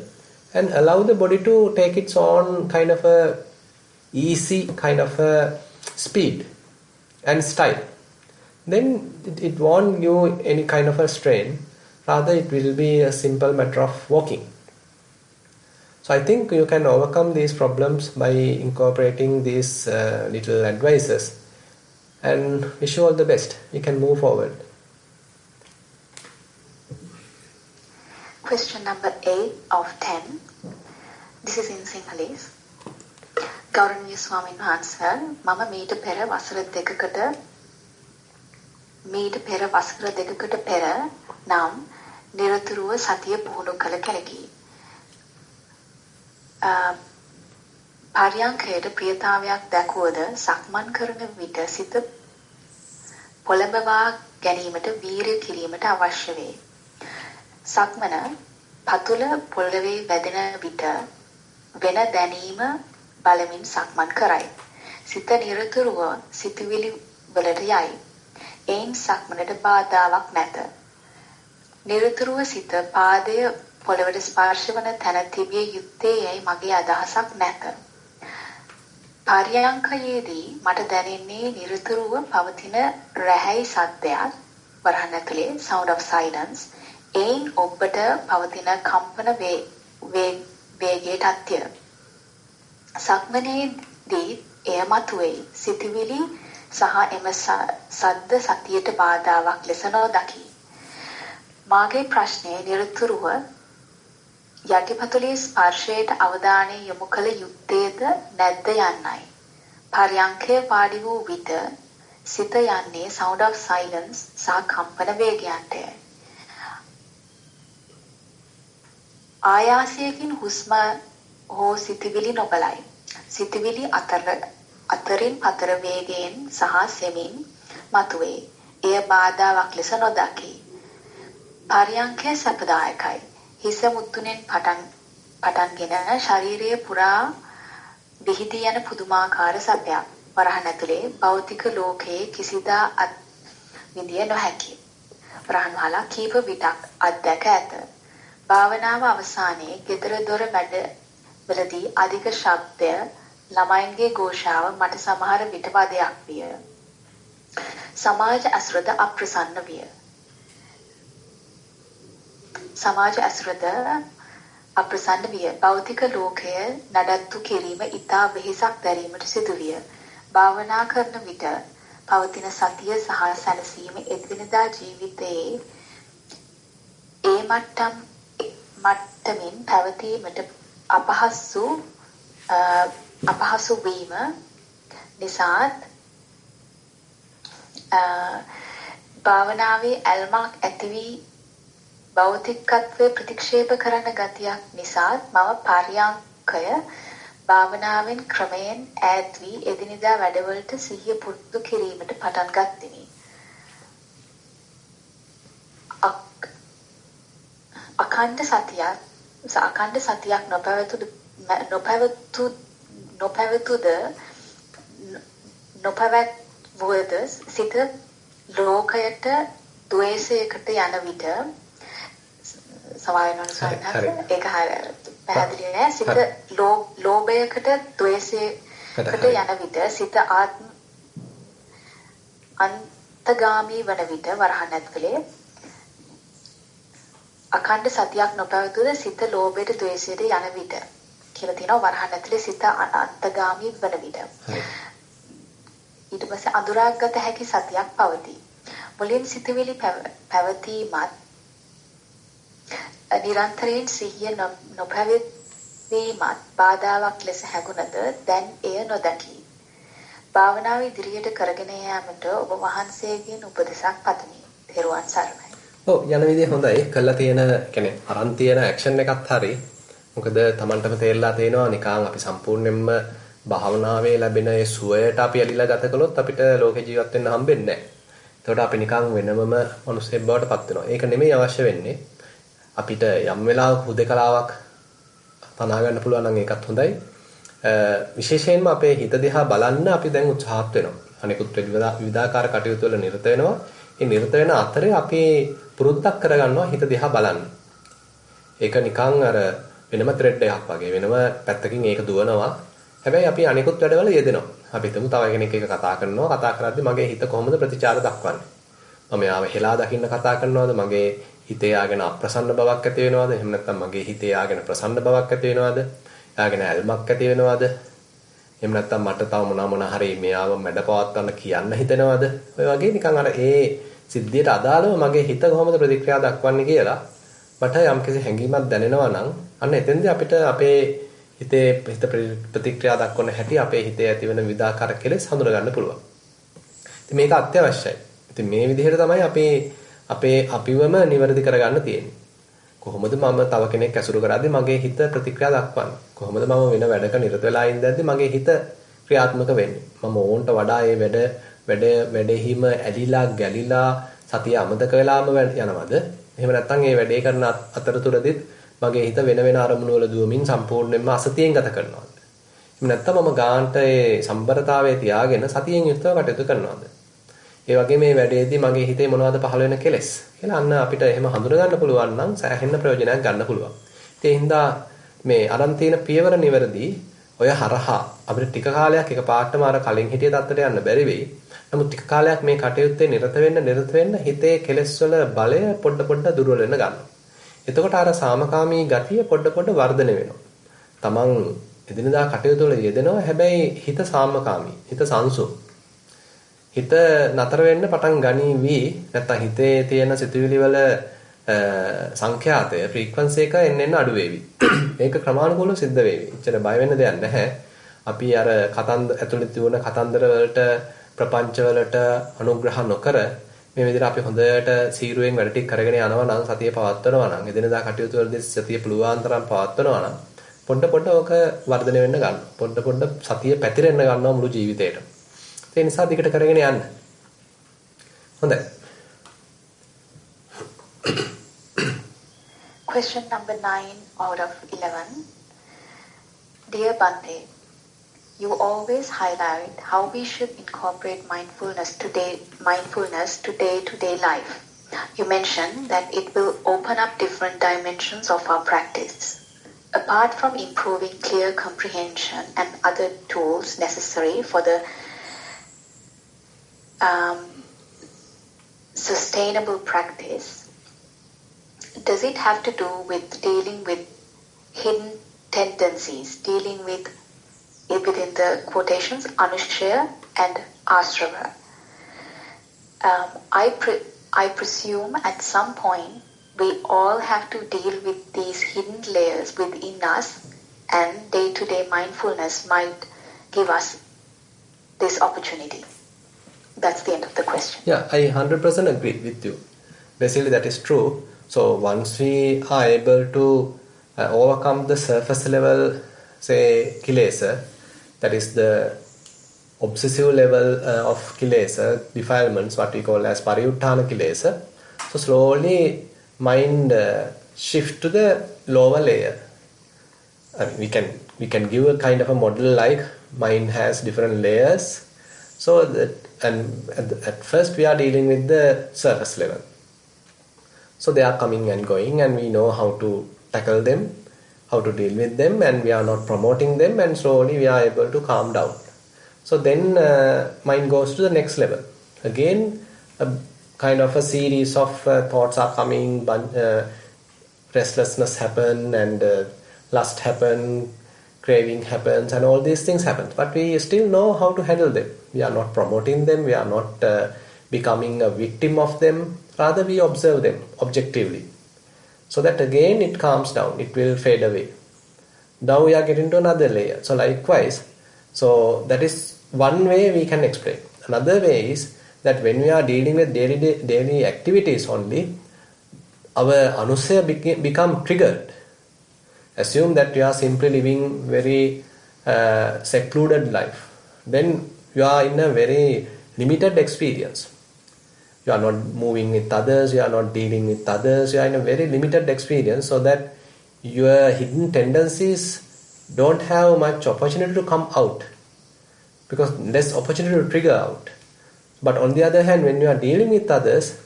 and allow the body to take its own kind of a easy kind of a speed and style. Then it won't give you any kind of a strain. Rather, it will be a simple matter of walking. So I think you can overcome these problems by incorporating these little advices, and wish you all the best. We can move forward. Question number 8 of 10. This is in Sinhalese. ගෞරවනීය ස්වාමීන් වහන්සේ, මම මීට පෙර වසර දෙකකට පෙර නම් නිරතුරුව සතිය පුහුණු කළ කෙනෙකි. පර්යංකයට ප්‍රියතාවයක් දැකුවද සක්මන් කරන විට සිත පොළඹවා ගැනීමට වීර්ය කිරීමට අවශ්‍ය වේ. සක්මන පතුල පොළවේ වැදෙන විට වෙන දැනීම බලමින් සක්මන් කරයි. සිත නිරතුරුව සිතුවිලි වලට යයි. එයින් සක්මනට බාධාවක් නැත. නිරතුරුව සිත පාදය පොළවට ස්පර්ශ වන තැන තිබිය යුත්තේ යයි මගේ අදහසක් නැත. පරියංකයේදී මට දැනෙන්නේ නිරතුරුව පවතින රැහැයි සද්දයක් වරහන් ඇතුලේ sound of silence. එයින් ඔබට පවතින කම්පන වේගයටත්ය. සක්මනේදී එය මතුවේ. සිතවිලි සහ එම සද්ද සතියට බාධාවක් ලෙස නොදකි. මාගේ ප්‍රශ්නය නිරතුරුව යටිපතුලේ ස්පර්ශයට අවධානය යොමු කළ යුත්තේද නැද්ද යන්නයි. පරියංකය වාඩි වූ විට සිත යන්නේ sound of silence සහ කම්පන වේගයන්ටය. ආයාසයෙන් හුස්ම හෝ සිතවිලි නොබලයි. සිතවිලි අතරින් පතර වේගයෙන් සහ සෙමින් මතුවේ. එය බාධාවක් ලෙස නොදකි. පරියංකය සැපදායකයි. හිස මුත්තුනෙන් පටන්ගෙන ශරීරයේ පුරා විහිදී යන පුදුමාකාර සැපයක්. වරහන් ඇතුලේ භෞතික ලෝකයේ කිසිදා විඳිය නොහැකි. වරහන් වහලා කීප විටක් අත්දැක ඇත. භාවනාව අවසානයේ ගෙදර දොර වැඩවලදී අධික ශබ්දය ළමයින්ගේ ഘോഷාව මට සමහර විට වදයක් විය. සමාජ අසුරද අප්‍රසන්න විය. භෞතික ලෝකය නඩත්තු කිරීම ඉතා වෙහෙසක් දැරීමට සිදුවිය. භාවනා කරන විට පවතින සතිය සහ සැනසීම එදිනෙදා ජීවිතයේ ඒ මට්ටමින් පැවතීමට අපහසු වීම නිසාත් භාවනාවේ ඇල්මක් ඇති වී භෞතිකත්වයේ ප්‍රතික්ෂේප කරන ගතියක් නිසා මම පරියංකය භාවනාවෙන් ක්‍රමයෙන් ඈත් වී එදිනෙදා වැඩවලට සිහිය පුරුදු කිරීමට පටන් ගත්ෙමි. අඛණ්ඩ සතියක් නොපැවැත්වුවද සිත ලෝකයට ද්වේෂයකට යන විට ඒක පැහැදිලි නෑ. සිත ලෝභයකට ද්වේෂයකට යන විට සිත අන්තගාමී වන විට වරහන් ඇතුලේ අඛණ්ඩ සතියක් නොපැවතුද සිත ලෝභයට ද්වේෂයට යන විට කියලා තියෙනවා. වරහන් ඇතුලේ සිත අන්තගාමී වන විට ඊට පස්සේ අඳුරාගත හැකි සතියක් පවතී. මුලින් සිතවිලි පැවතීමත් නිරන්තරයෙන් සිහිය නොපැවතීමත් බාධාවක් ලෙස හැඟුණද දැන් එය නොදකි. භාවනාව ඉදිරියට කරගෙන යාමට ඔබ වහන්සේගෙන් උපදෙසක් පතමි. තෙරුවන් සරණයි. ඔව් යන විදිය හොඳයි. කළා තියෙන කියන්නේ අරන් තියෙන ඇක්ෂන් එකත් හරි. මොකද Tamanටම තේරලා තේනවා නිකන් අපි සම්පූර්ණයෙන්ම භාවනාවේ ලැබෙන ඒ සුවයට අපි ඇලිලා ගත කළොත් අපිට ලෝකේ ජීවත් වෙන්න හම්බෙන්නේ නැහැ. ඒකට අපි නිකන් වෙනමම මිනිස්සෙක් බවට පත් වෙනවා. ඒක නෙමෙයි අවශ්‍ය වෙන්නේ. අපිට යම් වෙලාවක හුදකලාවක් තනා ගන්න පුළුවන් නම් ඒකත් හොඳයි. විශේෂයෙන්ම අපේ හිත දිහා බලන්න අපි දැන් උත්සාහත් වෙනවා. අනිකුත් විවිධාකාර කටයුතු වල නිරත වෙනවා. ඒ නිරත වෙන අතරේ අපි පුරුද්දක් කරගන්නවා හිත දිහා බලන්න. ඒක නිකන් අර වෙනම ත්‍රෙඩ් එකක් වගේ වෙනම පැත්තකින් ඒක දුවනවා. හැබැයි අපි අනිකුත් වැඩවල යෙදෙනවා. අපි හිතමු තව කෙනෙක් එක කතා කරනවා. කතා කරද්දී මගේ හිත කොහොමද ප්‍රතිචාර දක්වන්නේ? මම යාව හෙලා දකින්න කතා කරනවද? මගේ හිතේ ආගෙන අප්‍රසන්න බවක් ඇති වෙනවද? එහෙම නැත්නම් මගේ හිතේ ආගෙන ප්‍රසන්න බවක් ඇති වෙනවද? ආගෙන ඇල්මක් ඇති වෙනවද? එහෙම නැත්නම් මට තව මොන හරි මෙයාව මැඩපවත් ගන්න කියන්න හිතෙනවද? ඔය වගේ නිකන් අර ඒ සිද්ධියට අදාළව මගේ හිත කොහොමද ප්‍රතික්‍රියා දක්වන්නේ කියලා මට යම්කිසි හැඟීමක් දැනෙනවා නම් අන්න එතෙන්දී අපිට අපේ හිතේ ප්‍රතික්‍රියා දක්වන හැටි අපේ හිතේ ඇති වෙන විවිධාකාර කෙලෙස් හඳුනා ගන්න පුළුවන්. ඉතින් මේක අත්‍යවශ්‍යයි. ඉතින් මේ විදිහට තමයි අපිවම නිවැරදි කරගන්න තියෙන්නේ. කොහොමද මම තව කෙනෙක් ඇසුරු කරද්දී මගේ හිත ප්‍රතික්‍රියා දක්වන්නේ? කොහොමද මම වෙන වැඩක නිරත වෙලා ඉඳද්දී මගේ හිත ක්‍රියාත්මක වෙන්නේ? මම ඕන්ට වඩා මේ වැඩෙහිම ඇලිලා ගැලිලා සතිය අමතක වෙලාම යනවද? එහෙම නැත්නම් මේ වැඩේ කරන අතරතුරදී මගේ හිත වෙන වෙන අරමුණු වල දුවමින් සම්පූර්ණයෙන්ම අසතියෙන් ගත කරනවාද? එහෙම නැත්නම් මම ගාන්ට ඒ සම්බරතාවයේ තියාගෙන සතියෙන් යුක්තව කටයුතු කරනවාද? ඒ වගේ මේ වැඩේදී මගේ හිතේ මොනවද පහළ වෙන කෙලෙස් කියලා අන්න අපිට එහෙම හඳුනා ගන්න පුළුවන් නම් සෑහෙන ප්‍රයෝජනයක් ගන්න පුළුවන්. ඒ හින්දා මේ අරන් තියෙන පියවර නිවැරදි ඔය හරහා අපිට ටික කාලයක් එකපාරටම අර කලින් හිටිය තත්ත්වයට යන්න බැරි වෙයි. නමුත් ටික කාලයක් මේ කටයුත්තේ නිරත වෙන්න හිතේ කෙලෙස් වල බලය පොඩ දුර්වල වෙන්න ගන්නවා. එතකොට අර සාමකාමී ගතිය පොඩ වර්ධනය වෙනවා. තමන් එදිනදා කටයුතු වල යෙදෙනවා. හැබැයි හිත සාමකාමී, හිත සංසුන්. හිත නතර වෙන්න පටන් ගනීවි. නැත්තම් හිතේ තියෙන සිතුවිලි වල සංඛ්‍යාතය ෆ්‍රීකවන්සි එක එන්න අඩු වේවි. මේක ක්‍රමානුකූලව සිද්ධ වේවි. එච්චර බය වෙන්න දෙයක් නැහැ. අපි අර ඇතුළේ තියුණ කතන්දර වලට ප්‍රපංච වලට අනුග්‍රහ නොකර මේ විදිහට අපි හොඳට සීරුවෙන් වැඩ ටික කරගෙන යනවා නම් සතිය පවත්වනවා නම් එදිනදා කටයුතු වලදී සතිය පුළුවන් තරම් පවත්වනවා නම් පොඩ ඕක වර්ධනය වෙන්න ගන්නවා. පොඩ සතිය පැතිරෙන්න ගන්නවා මුළු ජීවිතේටම. ඒ නිසා දිගට කරගෙන යන්න. හොඳයි. Question number 9 out of 11. Dear Bante, you always highlight how we should incorporate mindfulness to day-to-day life. You mentioned that it will open up different dimensions of our practice. Apart from improving clear comprehension and other tools necessary for the sustainable practice, does it have to do with dealing with hidden tendencies, dealing with within the quotations, anushya and asrava? I presume at some point we all have to deal with these hidden layers within us, and day-to-day mindfulness might give us this opportunity. That's the end of the question. Yeah, I 100% agree with you. Basically, that is true. So once we are able to overcome the surface level, say, kilesa, that is the obsessive level of kilesa, defilements, what we call as pariyuttana kilesa. So slowly mind shift to the lower layer. I mean, we can give a kind of a model like mind has different layers. So that, and at first we are dealing with the surface level. So they are coming and going, and we know how to tackle them, how to deal with them, and we are not promoting them, and slowly we are able to calm down. So then mind goes to the next level. Again, a kind of a series of thoughts are coming, restlessness happen, and lust happen, craving happens, and all these things happen. But we still know how to handle them. We are not promoting them, we are not becoming a victim of them. Rather, we observe them objectively. So that again it calms down, it will fade away. Now we are getting to another layer. So likewise, so that is one way we can explain. Another way is that when we are dealing with daily activities only, our anusaya become triggered. Assume that you are simply living very secluded life. Then you are in a very limited experience. You are not moving with others, you are not dealing with others, you are in a very limited experience, so that your hidden tendencies don't have much opportunity to come out, because less opportunity to trigger out. But on the other hand, when you are dealing with others,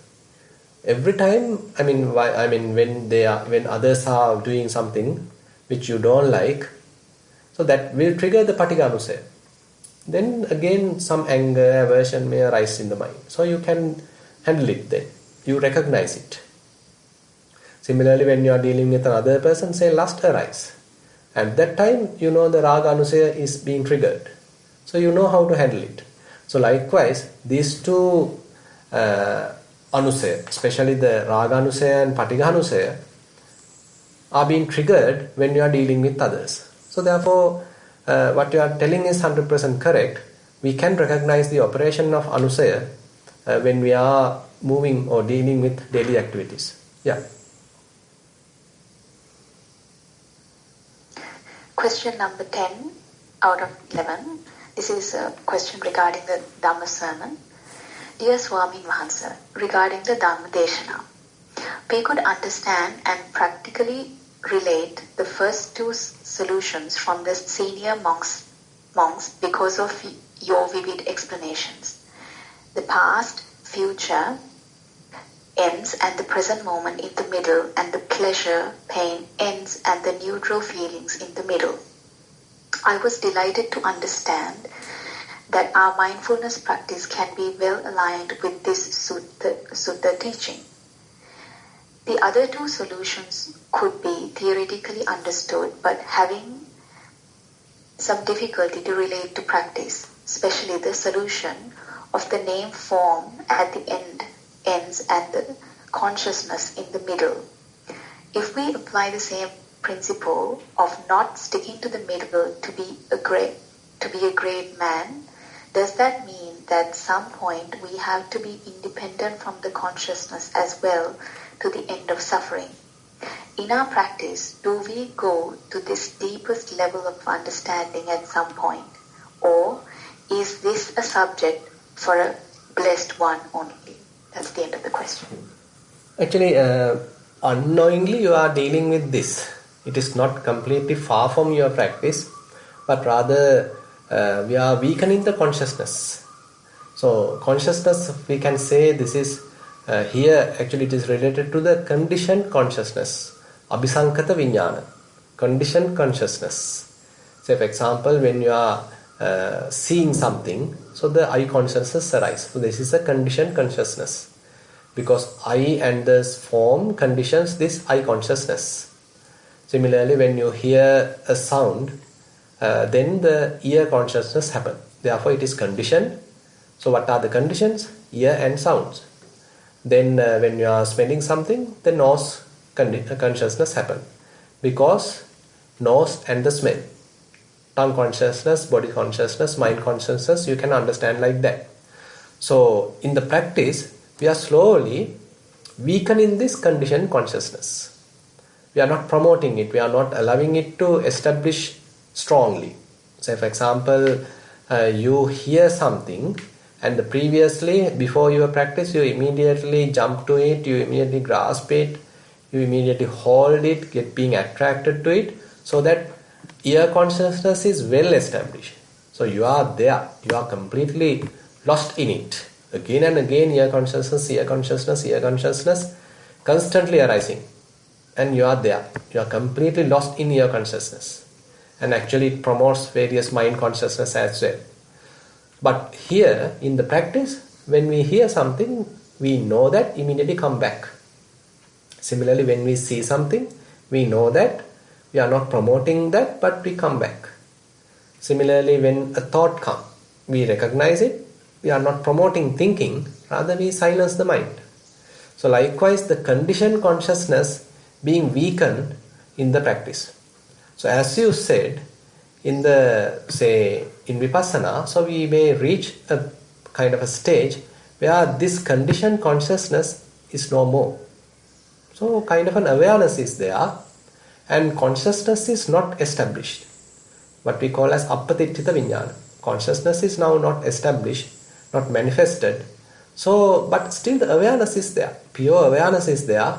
every time, when others are doing something which you don't like, so that will trigger the patigha anusaya. Then again some anger, aversion may arise in the mind. So you can handle it then. You recognize it. Similarly, when you are dealing with another person, say lust arise. At that time, you know the raga anusaya is being triggered. So you know how to handle it. So likewise, these two anusaya, especially the raga anusaya and patigha anusaya, are being triggered when you are dealing with others. So therefore, what you are telling is 100% correct. We can recognize the operation of anusaya when we are moving or dealing with daily activities. Yeah. Question number 10 out of 11. This is a question regarding the Dhamma sermon. Dear Swami Vahansa, regarding the Dhamma Deshana, we could understand and practically relate the first two solutions from the senior monks because of your vivid explanations. The past, future, ends and the present moment in the middle, and the pleasure, pain ends and the neutral feelings in the middle. I was delighted to understand that our mindfulness practice can be well aligned with this sutta teaching. The other two solutions could be theoretically understood but having some difficulty to relate to practice, especially the solution of the name form at the ends and the consciousness in the middle. If we apply the same principle of not sticking to the middle to be a great man, does that mean that at some point we have to be independent from the consciousness as well to the end of suffering? In our practice, do we go to this deepest level of understanding at some point? Or is this a subject for a blessed one only? That's the end of the question. Actually, unknowingly you are dealing with this. It is not completely far from your practice, but rather we are weakening the consciousness. So consciousness, we can say this is here actually it is related to the conditioned consciousness. Abhisankata viññāna, conditioned consciousness. Say for example, when you are seeing something, so the eye consciousness arises. So this is a conditioned consciousness, because eye and this form conditions this eye consciousness. Similarly, when you hear a sound, then the ear consciousness happens. Therefore, it is conditioned. So what are the conditions? Ear and sounds. Then when you are smelling something, the nose consciousness happens, because nose and the smell. Tongue consciousness, body consciousness, mind consciousness, you can understand like that. So in the practice, we are slowly weakening this conditioned consciousness. We are not promoting it, we are not allowing it to establish strongly. Say for example, you hear something, and previously, before your practice, you immediately jump to it, you immediately grasp it, you immediately hold it, get being attracted to it, so that ear consciousness is well established. So you are there, you are completely lost in it. Again and again, ear consciousness, constantly arising. And you are there, you are completely lost in ear consciousness. And actually it promotes various mind consciousness as well. But here in the practice, when we hear something, we know that, immediately come back. Similarly, when we see something, we know that, we are not promoting that, but we come back. Similarly, when a thought comes, we recognize it, we are not promoting thinking, rather we silence the mind. So likewise, the conditioned consciousness being weakened in the practice. So as you said, in Vipassana, so we may reach a kind of a stage where this conditioned consciousness is no more. So kind of an awareness is there, and consciousness is not established. What we call as appatittita viññāna. Consciousness is now not established, not manifested. So, but still the awareness is there. Pure awareness is there.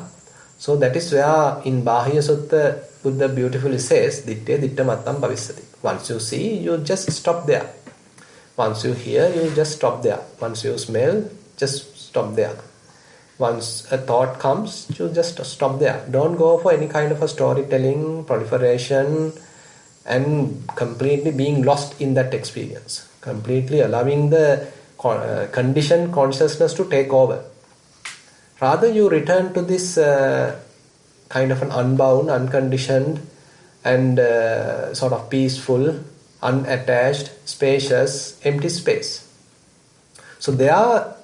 So that is where in Bāhiya Sutta, Buddha beautifully says, ditte ditta mattam bhavissati. Once you see, you just stop there. Once you hear, you just stop there. Once you smell, just stop there. Once a thought comes, you just stop there. Don't go for any kind of a storytelling, proliferation, and completely being lost in that experience. Completely allowing the conditioned consciousness to take over. Rather, you return to this kind of an unbound, unconditioned, and sort of peaceful, unattached, spacious, empty space. So there,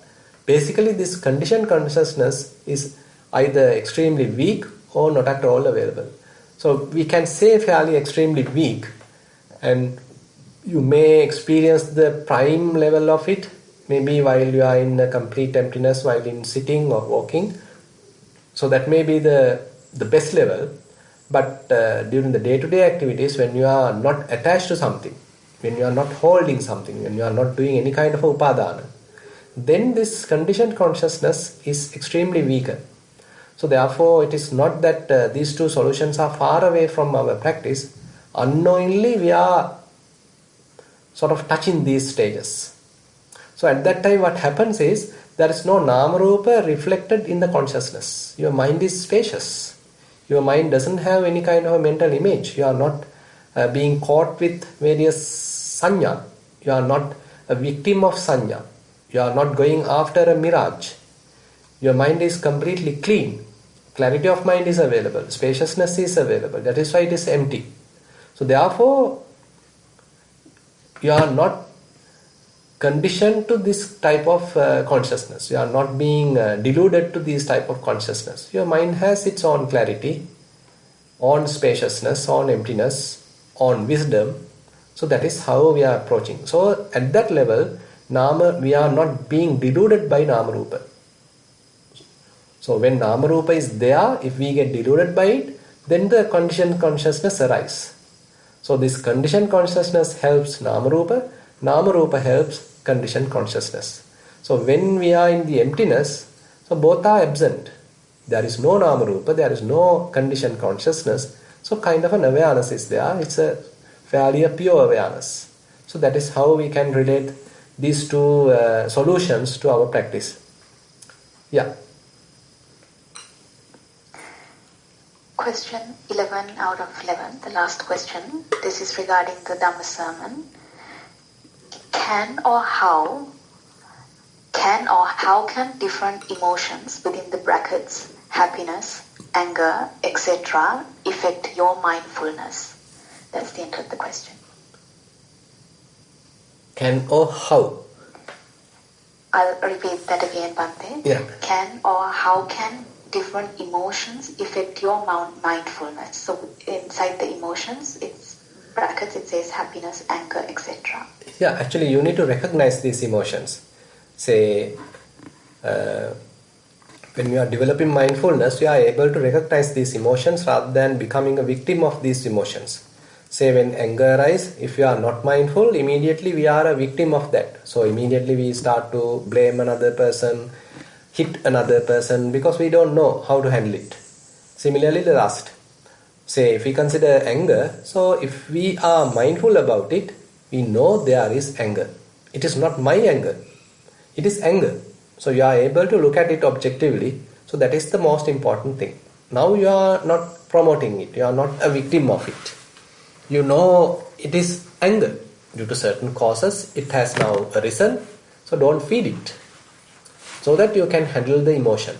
basically this conditioned consciousness is either extremely weak or not at all available. So we can say fairly extremely weak, and you may experience the prime level of it, maybe while you are in a complete emptiness, while in sitting or walking. So that may be the best level. But during the day-to-day activities, when you are not attached to something, when you are not holding something, when you are not doing any kind of upadana, then this conditioned consciousness is extremely weaker. So therefore, it is not that these two solutions are far away from our practice. Unknowingly, we are sort of touching these stages. So at that time, what happens is there is no Nama-Rupa reflected in the consciousness. Your mind is spacious. Your mind doesn't have any kind of a mental image. You are not being caught with various sanya. You are not a victim of sanya. You are not going after a mirage. Your mind is completely clean. Clarity of mind is available. Spaciousness is available. That is why it is empty. So therefore, you are not conditioned to this type of consciousness. You are not being deluded to this type of consciousness. Your mind has its own clarity, own spaciousness, own emptiness, own wisdom. So that is how we are approaching. So at that level, we are not being deluded by Nama-Rupa. So when Nama-Rupa is there, if we get deluded by it, then the conditioned consciousness arises. So this conditioned consciousness helps Nama-Rupa, Nama-Rupa helps conditioned consciousness. So when we are in the emptiness, so both are absent. There is no Nama-Rupa, there is no conditioned consciousness. So kind of an awareness is there. It's a fairly a pure awareness. So that is how we can relate these two solutions to our practice. Yeah. Question 11 out of 11, the last question. This is regarding the Dhamma sermon. Can or how can different emotions within the brackets, happiness, anger, etc., affect your mindfulness? That's the end of the question. Can or how? I'll repeat that again, Bhante. Yeah. Can or how can different emotions affect your mindfulness? So inside the emotions, it's brackets, it says happiness, anger, etc. Yeah, actually you need to recognize these emotions. Say, when you are developing mindfulness, you are able to recognize these emotions rather than becoming a victim of these emotions. Say when anger arises, if you are not mindful, immediately we are a victim of that. So immediately we start to blame another person, hit another person because we don't know how to handle it. Similarly, the lust. Say if we consider anger, so if we are mindful about it, we know there is anger. It is not my anger. It is anger. So you are able to look at it objectively. So that is the most important thing. Now you are not promoting it. You are not a victim of it. You know it is anger. Due to certain causes, it has now arisen. So don't feed it. So that you can handle the emotion.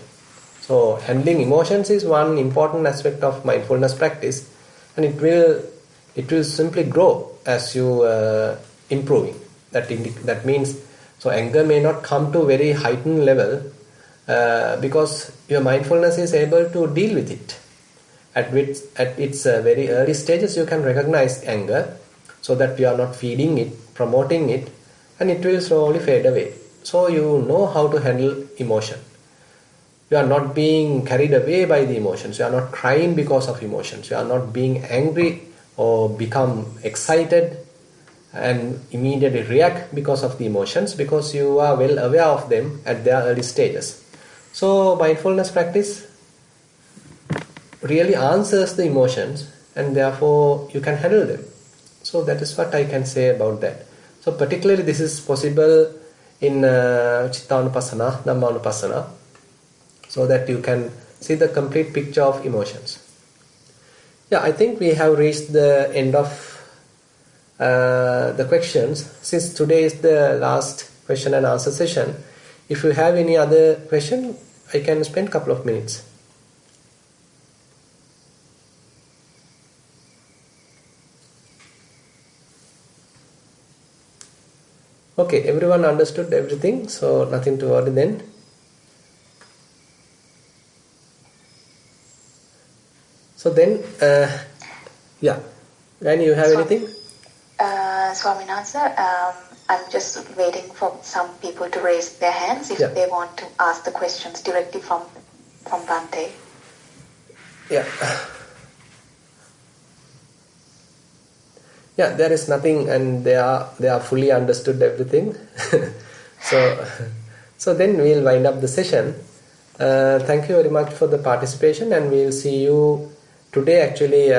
So handling emotions is one important aspect of mindfulness practice, and it will simply grow as you improving. That means, so anger may not come to very heightened level because your mindfulness is able to deal with it. At its very early stages, you can recognize anger, so that you are not feeding it, promoting it, and it will slowly fade away. So you know how to handle emotion. You are not being carried away by the emotions. You are not crying because of emotions. You are not being angry or become excited and immediately react because of the emotions, because you are well aware of them at their early stages. So mindfulness practice really answers the emotions, and therefore you can handle them. So that is what I can say about that. So particularly this is possible in Chittanupassana, Dhammanupassana, so that you can see the complete picture of emotions. Yeah, I think we have reached the end of the questions. Since today is the last question and answer session, if you have any other question, I can spend a couple of minutes. Okay, everyone understood everything, so nothing to worry then. So then, yeah, Rani, you have anything? Swaminatha, I'm just waiting for some people to raise their hands if they want to ask the questions directly from Bhante. Yeah. Yeah, there is nothing, and they are fully understood everything. So then we'll wind up the session. Thank you very much for the participation, and we'll see you today. Actually,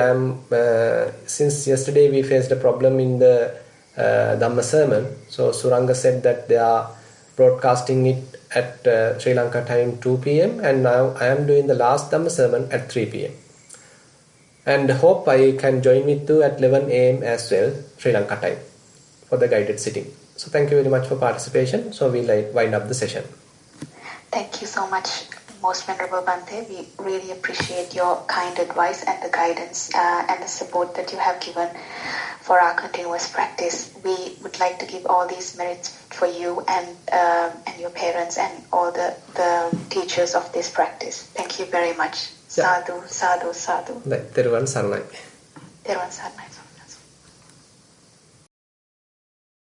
since yesterday we faced a problem in the Dhamma sermon, so Suranga said that they are broadcasting it at Sri Lanka time 2 p.m. and now I am doing the last Dhamma sermon at 3 p.m. and hope I can join with you at 11 a.m. as well, Sri Lanka time, for the guided sitting. So thank you very much for participation. So we'll wind up the session. Thank you so much, Most Venerable Bhante. We really appreciate your kind advice and the guidance and the support that you have given for our continuous practice. We would like to give all these merits for you and your parents and all the teachers of this practice. Thank you very much. Sadhu, sadhu, sadhu. Thero Saranai. Thero Saranai.